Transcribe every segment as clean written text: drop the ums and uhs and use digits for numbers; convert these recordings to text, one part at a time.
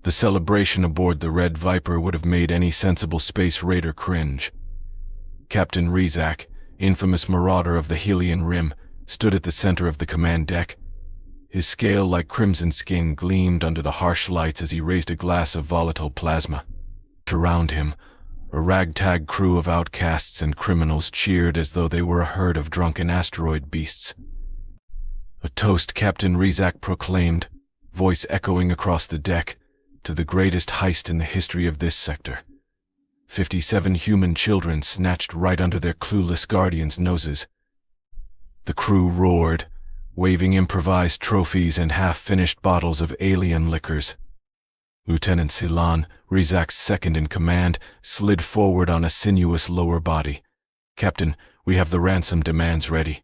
The celebration aboard the Red Viper would have made any sensible space raider cringe. Captain Rizak, infamous marauder of the Helian Rim, stood at the center of the command deck. His scale-like crimson skin gleamed under the harsh lights as he raised a glass of volatile plasma. Around him, a ragtag crew of outcasts and criminals cheered as though they were a herd of drunken asteroid beasts. A toast Captain Rizak proclaimed, voice echoing across the deck, to the greatest heist in the history of this sector. 57 human children snatched right under their clueless guardians' noses. The crew roared, waving improvised trophies and half-finished bottles of alien liquors. Lieutenant Silan, Rizak's second-in-command, slid forward on a sinuous lower body. "Captain, we have the ransom demands ready.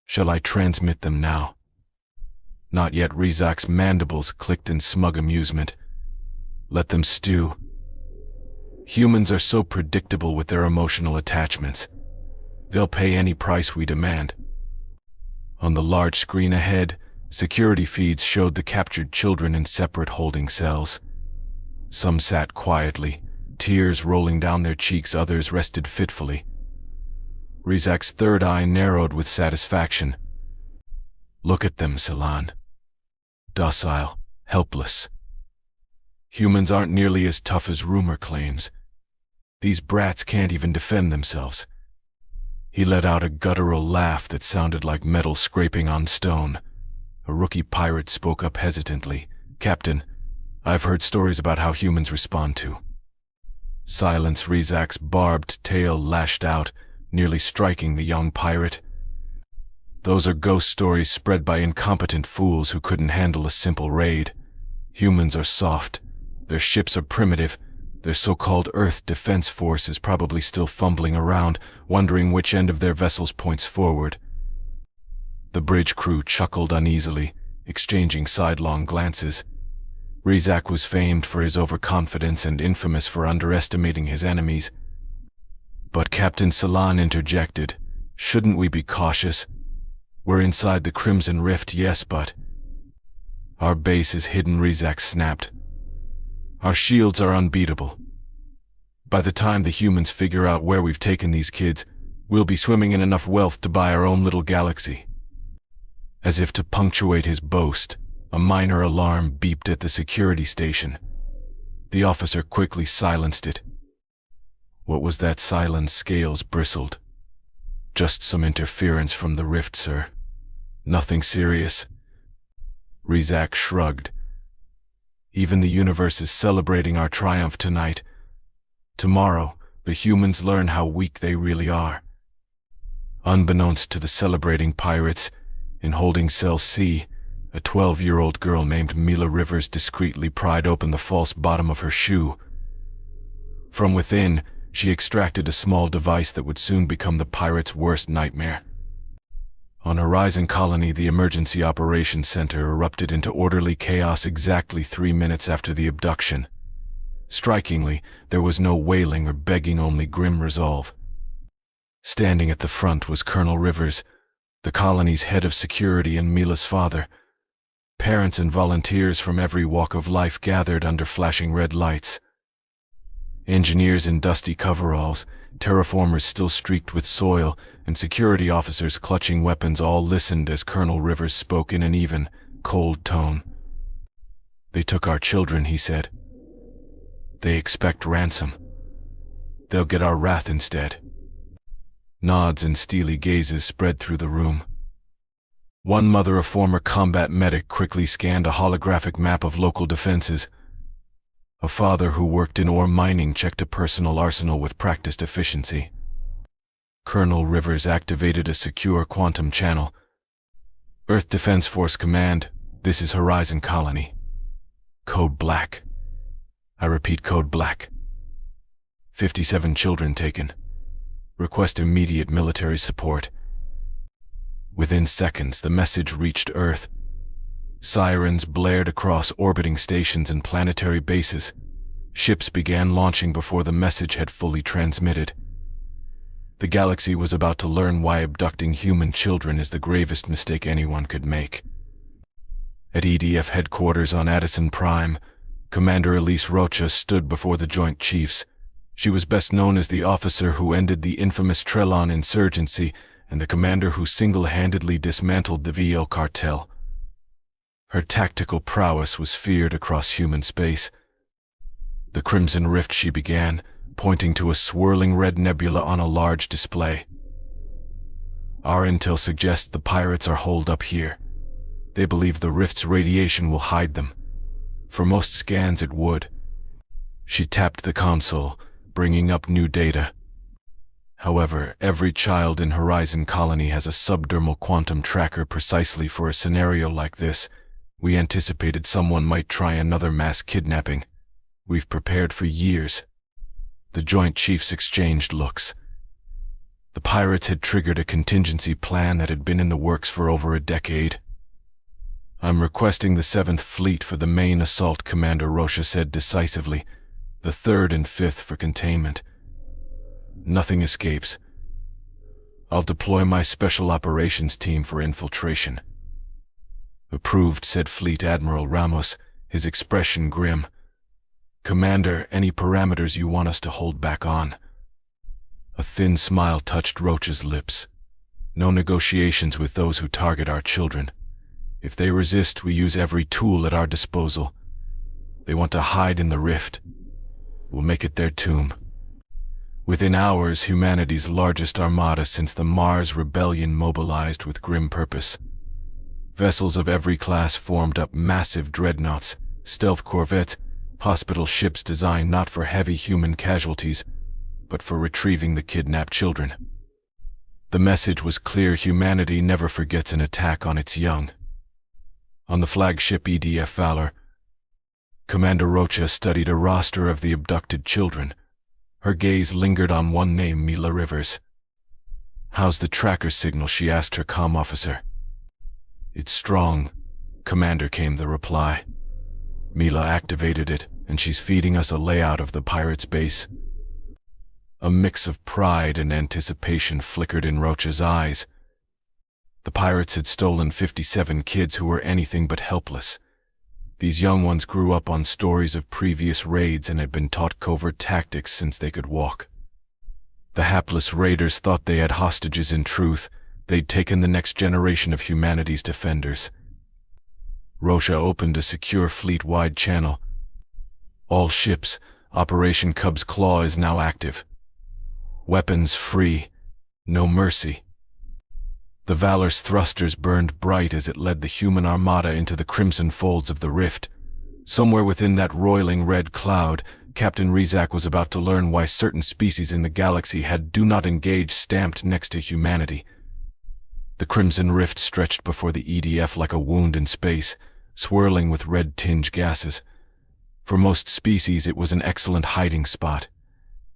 Shall I transmit them now?" Not yet. Rizak's mandibles clicked in smug amusement. "Let them stew. Humans are so predictable with their emotional attachments. They'll pay any price we demand." On the large screen ahead, security feeds showed the captured children in separate holding cells. Some sat quietly, tears rolling down their cheeks. Others rested fitfully. Rizak's third eye narrowed with satisfaction. "Look at them, Silan. Docile, helpless. Humans aren't nearly as tough as rumor claims. These brats can't even defend themselves." He let out a guttural laugh that sounded like metal scraping on stone. A rookie pirate spoke up hesitantly. "Captain, I've heard stories about how humans respond to." Silence. Rizak's barbed tail lashed out, nearly striking the young pirate. "Those are ghost stories spread by incompetent fools who couldn't handle a simple raid. Humans are soft. Their ships are primitive. Their so-called Earth Defense Force is probably still fumbling around, wondering which end of their vessels points forward." The bridge crew chuckled uneasily, exchanging sidelong glances. Rizak was famed for his overconfidence and infamous for underestimating his enemies. But Captain Silan interjected, "Shouldn't we be cautious? We're inside the Crimson Rift, yes, but our base is hidden." Rizak snapped. "Our shields are unbeatable. By the time the humans figure out where we've taken these kids, we'll be swimming in enough wealth to buy our own little galaxy." As if to punctuate his boast, a minor alarm beeped at the security station. The officer quickly silenced it. "What was that?" Silan's scales bristled. "Just some interference from the rift, sir. Nothing serious." Rizak shrugged. "Even the universe is celebrating our triumph tonight. Tomorrow, the humans learn how weak they really are." Unbeknownst to the celebrating pirates, in holding cell C, a 12-year-old girl named Mila Rivers discreetly pried open the false bottom of her shoe. From within, she extracted a small device that would soon become the pirates' worst nightmare. On Horizon Colony, the Emergency Operations Center erupted into orderly chaos exactly 3 minutes after the abduction. Strikingly, there was no wailing or begging, only grim resolve. Standing at the front was Colonel Rivers, the colony's head of security and Mila's father. Parents and volunteers from every walk of life gathered under flashing red lights. Engineers in dusty coveralls, terraformers still streaked with soil, and security officers clutching weapons all listened as Colonel Rivers spoke in an even, cold tone. "They took our children," he said. "They expect ransom. They'll get our wrath instead." Nods and steely gazes spread through the room. One mother, a former combat medic, quickly scanned a holographic map of local defenses. A father who worked in ore mining checked a personal arsenal with practiced efficiency. Colonel Rivers activated a secure quantum channel. "Earth Defense Force Command, this is Horizon Colony. Code Black. I repeat, Code Black. 57 children taken. Request immediate military support." Within seconds, the message reached Earth. Sirens blared across orbiting stations and planetary bases. Ships began launching before the message had fully transmitted. The galaxy was about to learn why abducting human children is the gravest mistake anyone could make. At EDF headquarters on Addison Prime, Commander Elise Rocha stood before the Joint Chiefs. She was best known as the officer who ended the infamous Trelon insurgency and the commander who single-handedly dismantled the VO cartel. Her tactical prowess was feared across human space. "The Crimson Rift," she began, pointing to a swirling red nebula on a large display. "Our intel suggests the pirates are holed up here. They believe the rift's radiation will hide them. For most scans it would." She tapped the console, bringing up new data. "However, every child in Horizon Colony has a subdermal quantum tracker precisely for a scenario like this. We anticipated someone might try another mass kidnapping. We've prepared for years." The Joint Chiefs exchanged looks. The pirates had triggered a contingency plan that had been in the works for over a decade. "I'm requesting the 7th Fleet for the main assault," Commander Rocha said decisively. "The 3rd and 5th for containment. Nothing escapes. I'll deploy my Special Operations team for infiltration." "Approved," said Fleet Admiral Ramos, his expression grim. "Commander, any parameters you want us to hold back on?" A thin smile touched Rocha's lips. "No negotiations with those who target our children. If they resist, we use every tool at our disposal. They want to hide in the rift. We'll make it their tomb." Within hours, humanity's largest armada since the Mars Rebellion mobilized with grim purpose. Vessels of every class formed up massive dreadnoughts, stealth corvettes, hospital ships designed not for heavy human casualties, but for retrieving the kidnapped children. The message was clear: humanity never forgets an attack on its young. On the flagship EDF Valor, Commander Rocha studied a roster of the abducted children. Her gaze lingered on one name, Mila Rivers. "How's the tracker signal?" she asked her comm officer. "It's strong," Commander, came the reply. "Mila activated it, and she's feeding us a layout of the pirates' base." A mix of pride and anticipation flickered in Rocha's eyes. The pirates had stolen 57 kids who were anything but helpless. These young ones grew up on stories of previous raids and had been taught covert tactics since they could walk. The hapless raiders thought they had hostages. In truth, they'd taken the next generation of humanity's defenders. Rocha opened a secure fleet-wide channel. "All ships, Operation Cub's Claw is now active. Weapons free, no mercy." The Valor's thrusters burned bright as it led the human armada into the crimson folds of the rift. Somewhere within that roiling red cloud, Captain Rizak was about to learn why certain species in the galaxy had "Do Not Engage" stamped next to humanity. The crimson rift stretched before the EDF like a wound in space, swirling with red-tinged gases. For most species, it was an excellent hiding spot.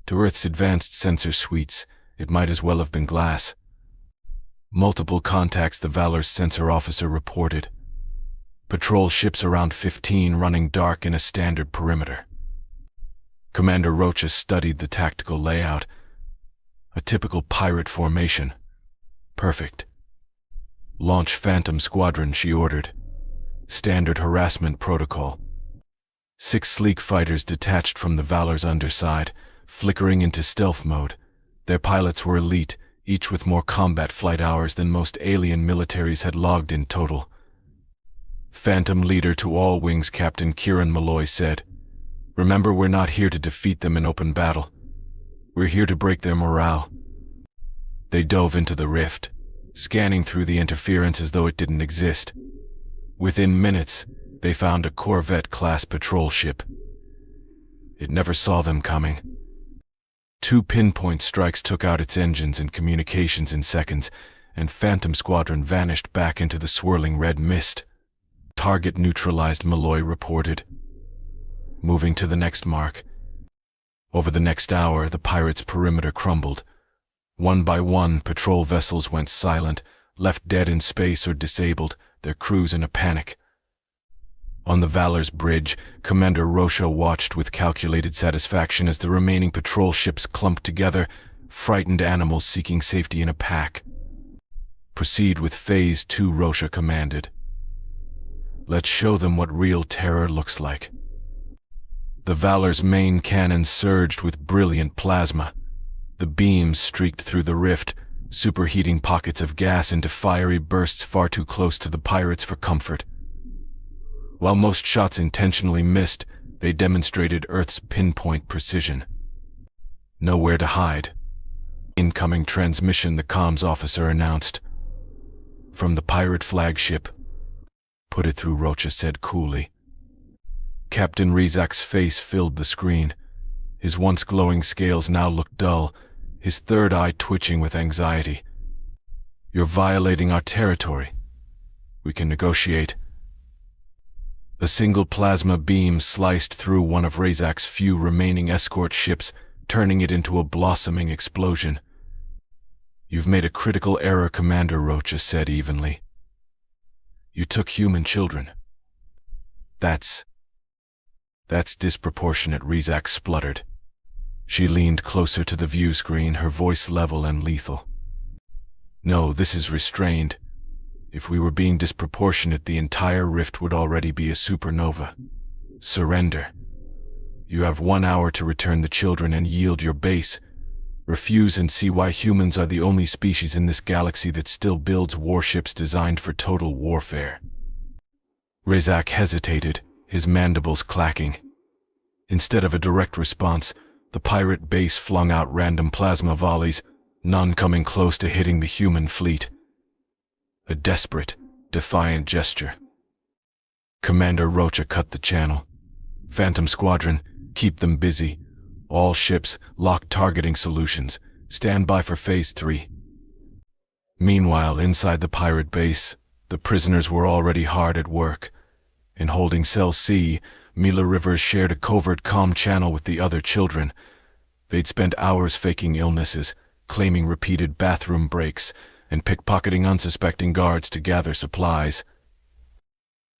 To Earth's advanced sensor suites, it might as well have been glass. "Multiple contacts," the Valor's sensor officer reported. "Patrol ships around 15 running dark in a standard perimeter." Commander Rocha studied the tactical layout. A typical pirate formation. Perfect. "Launch Phantom Squadron," she ordered. Standard harassment protocol. 6 sleek fighters detached from the Valor's underside, flickering into stealth mode. Their pilots were elite, each with more combat flight hours than most alien militaries had logged in total. "Phantom leader to all wings," Captain Kieran Malloy said. "Remember, we're not here to defeat them in open battle. We're here to break their morale." They dove into the rift, scanning through the interference as though it didn't exist. Within minutes, they found a Corvette-class patrol ship. It never saw them coming. 2 pinpoint strikes took out its engines and communications in seconds, and Phantom Squadron vanished back into the swirling red mist. "Target neutralized," Malloy reported. Moving to the next mark. Over the next hour, the pirates' perimeter crumbled. One by one, patrol vessels went silent, left dead in space or disabled, their crews in a panic. On the Valor's bridge, Commander Rocha watched with calculated satisfaction as the remaining patrol ships clumped together, frightened animals seeking safety in a pack. "Proceed with Phase 2, Rocha commanded. "Let's show them what real terror looks like." The Valor's main cannon surged with brilliant plasma. The beams streaked through the rift, superheating pockets of gas into fiery bursts far too close to the pirates for comfort. While most shots intentionally missed, they demonstrated Earth's pinpoint precision. Nowhere to hide. Incoming transmission, the comms officer announced. From the pirate flagship. Put it through, Rocha said coolly. Captain Rizak's face filled the screen. His once glowing scales now looked dull, his third eye twitching with anxiety. You're violating our territory. We can negotiate. A single plasma beam sliced through one of Rizak's few remaining escort ships, turning it into a blossoming explosion. You've made a critical error, Commander, Rocha said evenly. You took human children. That's disproportionate, Rizak spluttered. She leaned closer to the view screen, her voice level and lethal. No, this is restrained. If we were being disproportionate, the entire rift would already be a supernova. Surrender. You have 1 hour to return the children and yield your base. Refuse and see why humans are the only species in this galaxy that still builds warships designed for total warfare. Rizak hesitated, his mandibles clacking. Instead of a direct response, the pirate base flung out random plasma volleys, none coming close to hitting the human fleet. A desperate, defiant gesture. Commander Rocha cut the channel. Phantom Squadron, keep them busy. All ships, lock targeting solutions. Stand by for Phase 3. Meanwhile, inside the pirate base, the prisoners were already hard at work. In holding Cell C, Mila Rivers shared a covert comm channel with the other children. They'd spent hours faking illnesses, claiming repeated bathroom breaks, and pickpocketing unsuspecting guards to gather supplies.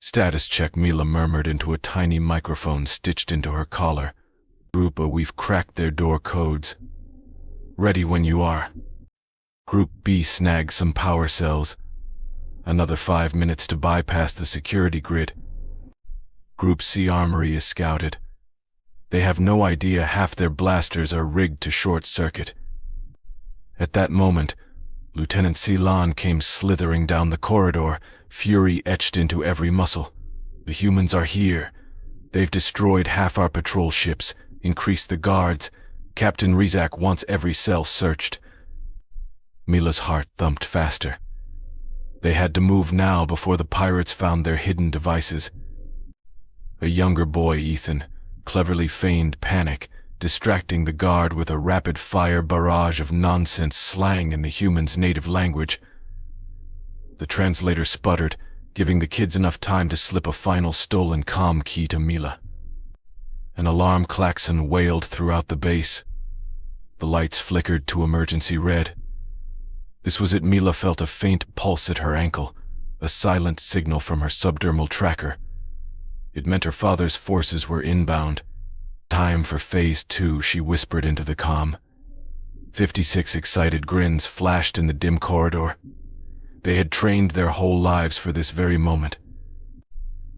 Status check, Mila murmured into a tiny microphone stitched into her collar. Group A, we've cracked their door codes. Ready when you are. Group B snagged some power cells. Another 5 minutes to bypass the security grid. Group C armory is scouted. They have no idea half their blasters are rigged to short circuit. At that moment, Lieutenant Ceylon came slithering down the corridor, fury etched into every muscle. The humans are here. They've destroyed half our patrol ships, increased the guards. Captain Rizak wants every cell searched. Mila's heart thumped faster. They had to move now before the pirates found their hidden devices. A younger boy, Ethan, cleverly feigned panic, distracting the guard with a rapid-fire barrage of nonsense slang in the human's native language. The translator sputtered, giving the kids enough time to slip a final stolen comm key to Mila. An alarm klaxon wailed throughout the base. The lights flickered to emergency red. This was it. Mila felt a faint pulse at her ankle, a silent signal from her subdermal tracker. It meant her father's forces were inbound. Time for Phase 2, she whispered into the comm. 56 excited grins flashed in the dim corridor. They had trained their whole lives for this very moment.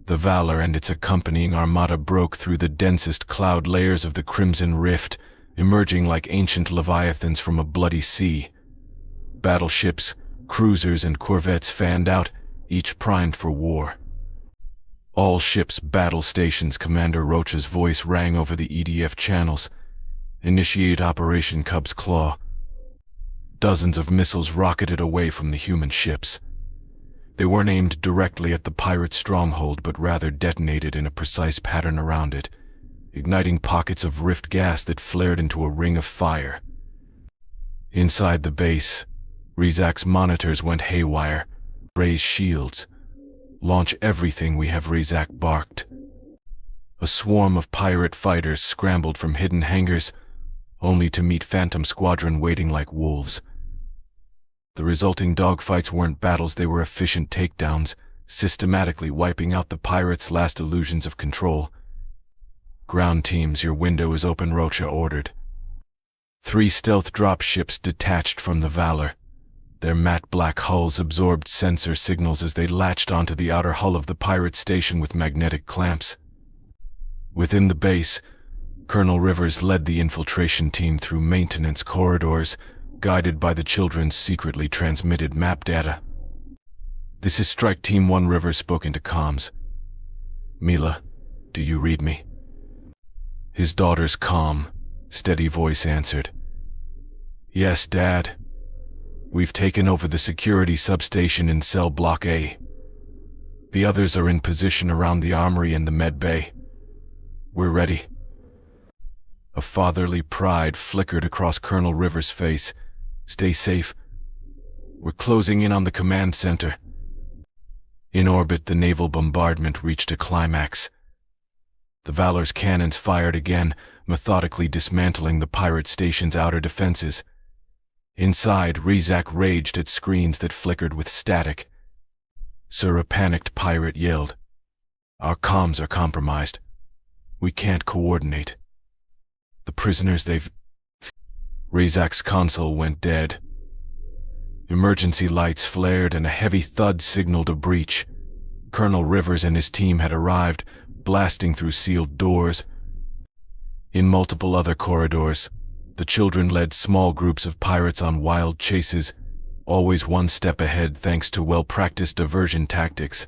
The Valor and its accompanying armada broke through the densest cloud layers of the Crimson Rift, emerging like ancient leviathans from a bloody sea. Battleships, cruisers, and corvettes fanned out, each primed for war. All ships, battle stations, Commander Rocha's voice rang over the EDF channels. Initiate Operation Cub's Claw. Dozens of missiles rocketed away from the human ships. They weren't aimed directly at the pirate stronghold, but rather detonated in a precise pattern around it, igniting pockets of rift gas that flared into a ring of fire. Inside the base, Rizak's monitors went haywire. Raise shields. Launch everything we have, Rizak barked. A swarm of pirate fighters scrambled from hidden hangars, only to meet Phantom Squadron waiting like wolves. The resulting dogfights weren't battles, they were efficient takedowns, systematically wiping out the pirates' last illusions of control. Ground teams, your window is open, Rocha ordered. 3 stealth dropships detached from the Valor. Their matte black hulls absorbed sensor signals as they latched onto the outer hull of the pirate station with magnetic clamps. Within the base, Colonel Rivers led the infiltration team through maintenance corridors, guided by the children's secretly transmitted map data. "This is Strike Team 1, Rivers spoke into comms. "Mila, do you read me?" His daughter's calm, steady voice answered. "Yes, Dad. We've taken over the security substation in Cell Block A. The others are in position around the armory and the med bay. We're ready." A fatherly pride flickered across Colonel Rivers' face. "Stay safe. We're closing in on the command center." In orbit, the naval bombardment reached a climax. The Valor's cannons fired again, methodically dismantling the pirate station's outer defenses. Inside, Rizak raged at screens that flickered with static. "Sir," a panicked pirate yelled. "Our comms are compromised. We can't coordinate. The prisoners they've..." Rizak's console went dead. Emergency lights flared and a heavy thud signaled a breach. Colonel Rivers and his team had arrived, blasting through sealed doors. In multiple other corridors, the children led small groups of pirates on wild chases, always one step ahead thanks to well-practiced diversion tactics.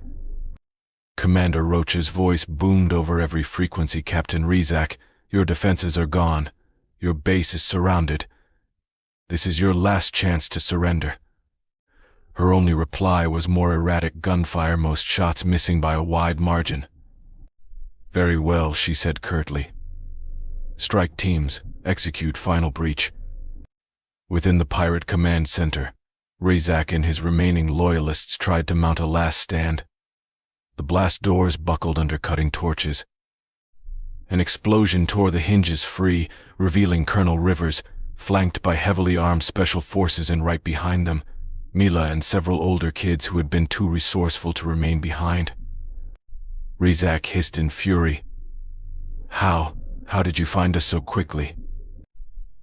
Commander Rocha's voice boomed over every frequency. "Captain Rizak, your defenses are gone. Your base is surrounded. This is your last chance to surrender." Her only reply was more erratic gunfire, most shots missing by a wide margin. "Very well," she said curtly. "Strike teams, execute final breach." Within the pirate command center, Rizak and his remaining loyalists tried to mount a last stand. The blast doors buckled under cutting torches. An explosion tore the hinges free, revealing Colonel Rivers, flanked by heavily armed special forces, and right behind them, Mila and several older kids who had been too resourceful to remain behind. Rizak hissed in fury. How did you find us so quickly?"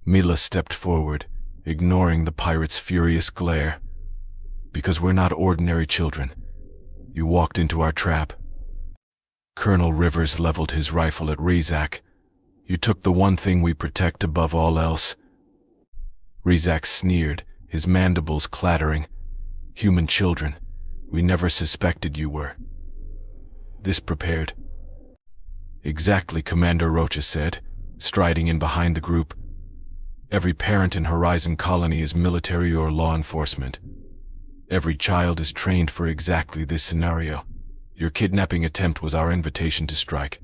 Mila stepped forward, ignoring the pirate's furious glare. "Because we're not ordinary children. You walked into our trap." Colonel Rivers leveled his rifle at Rizak. "You took the one thing we protect above all else." Rizak sneered, his mandibles clattering. "Human children, we never suspected you were this prepared." "Exactly," Commander Rocha said, striding in behind the group. "Every parent in Horizon Colony is military or law enforcement. Every child is trained for exactly this scenario. Your kidnapping attempt was our invitation to strike."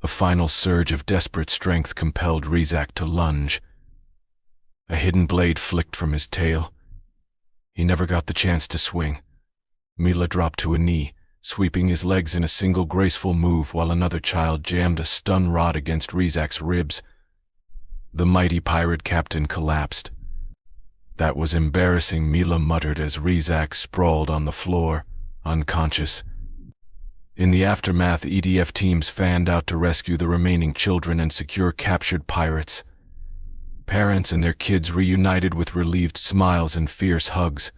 A final surge of desperate strength compelled Rizak to lunge. A hidden blade flicked from his tail. He never got the chance to swing. Mila dropped to a knee, sweeping his legs in a single graceful move while another child jammed a stun rod against Rizak's ribs. The mighty pirate captain collapsed. "That was embarrassing," Mila muttered as Rizak sprawled on the floor, unconscious. In the aftermath, EDF teams fanned out to rescue the remaining children and secure captured pirates. Parents and their kids reunited with relieved smiles and fierce hugs.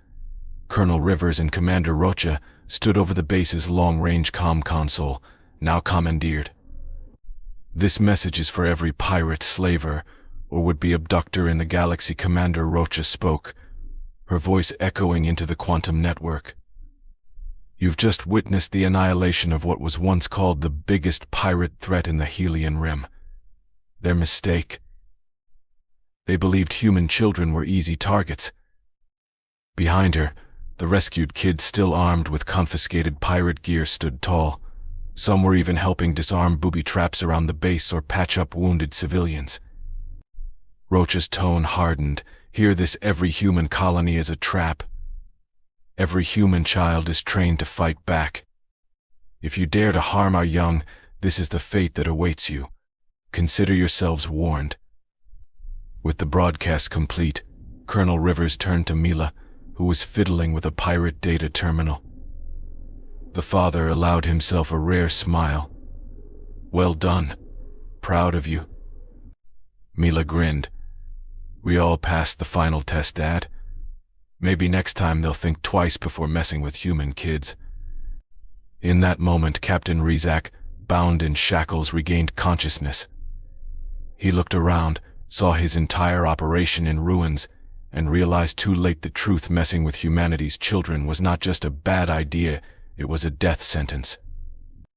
Colonel Rivers and Commander Rocha stood over the base's long-range comm console, now commandeered. "This message is for every pirate, slaver, or would-be abductor in the galaxy," Commander Rocha spoke, her voice echoing into the quantum network. "You've just witnessed the annihilation of what was once called the biggest pirate threat in the Helian Rim. Their mistake. They believed human children were easy targets." Behind her, the rescued kids, still armed with confiscated pirate gear, stood tall. Some were even helping disarm booby traps around the base or patch up wounded civilians. Rocha's tone hardened. "Hear this: every human colony is a trap. Every human child is trained to fight back. If you dare to harm our young, this is the fate that awaits you. Consider yourselves warned." With the broadcast complete, Colonel Rivers turned to Mila, who was fiddling with a pirate data terminal. The father allowed himself a rare smile. "Well done. Proud of you." Mila grinned. "We all passed the final test, Dad. Maybe next time they'll think twice before messing with human kids." In that moment, Captain Rizak, bound in shackles, regained consciousness. He looked around, saw his entire operation in ruins, and realized too late the truth: messing with humanity's children was not just a bad idea, it was a death sentence.